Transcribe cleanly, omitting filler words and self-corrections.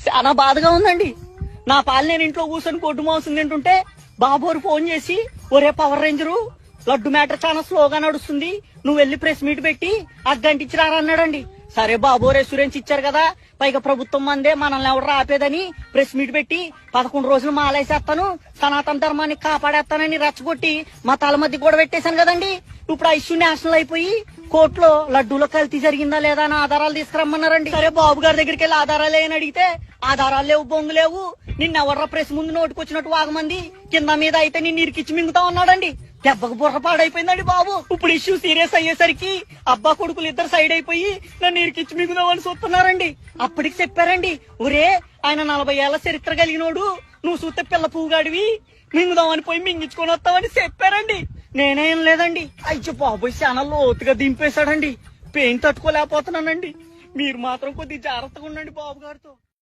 చాలా బాధగా ఉందండి. నా పాలు నేను ఇంట్లో కూర్చొని కొట్టు మాంసం తింటుంటే బాబోరు ఫోన్ చేసి, ఒరే పవర్ రేంజరు లడ్డు మ్యాటర్ చాలా స్లోగా నడుస్తుంది, నువ్వు వెళ్లి ప్రెస్ మీట్ పెట్టి అగ్గంటిచ్చి రారన్నాడండి. సరే బాబు రెస్యూరెన్స్ ఇచ్చారు కదా, పైగా ప్రభుత్వం మందే మనల్ని ఎవరు ఆపేదని ప్రెస్ మీట్ పెట్టి 11 రోజులు మాలేసేస్తాను, సనాతన ధర్మాన్ని కాపాడేస్తానని రెచ్చగొట్టి మా తల మధ్య కూడా పెట్టేశాను కదండి. ఇప్పుడు ఆ ఇష్యూ నేషనల్ అయిపోయి కోర్టులో లడ్డూలో కల్తీ జరిగిందా లేదా అని ఆధారాలు తీసుకురమ్మన్నారండి. సరే బాబు గారి దగ్గరికి వెళ్ళి ఆధారాలు ఏమని అడిగితే ఆధారాలు లేవు, బొంగు లేవు, నిన్నెవర్రా ప్రెస్ ముందు నోటుకొచ్చినట్టు వాగమంది, కింద మీద అయితే నిన్ను ఇరికిచ్చి మింగుతా ఉన్నాడండి. దెబ్బకు బుర్ర పాడైపోయిందండి బాబు. ఇప్పుడు ఇష్యూ సీరియస్ అయ్యేసరికి అబ్బా కొడుకులు ఇద్దరు సైడ్ అయిపోయి నన్ను ఇరికిచ్చి మింగుదామని చూస్తున్నారండి. అప్పటికి చెప్పారండి, ఒరే ఆయన 40 ఏళ్ల చరిత్ర కలిగినోడు, నువ్వు చూస్తే పిల్ల పువ్వుగాడివి, మింగుదామని పోయి మింగించుకొని వస్తామని చెప్పారండి. నేనేం లేదండి. అయ్యో బాబోయ్ చాలా లోతుగా దింపేశాడండి. పెయిన్ తట్టుకోలేకపోతున్నానండి. మీరు మాత్రం కొద్దిగా జాగ్రత్తగా ఉండండి బాబు గారితో.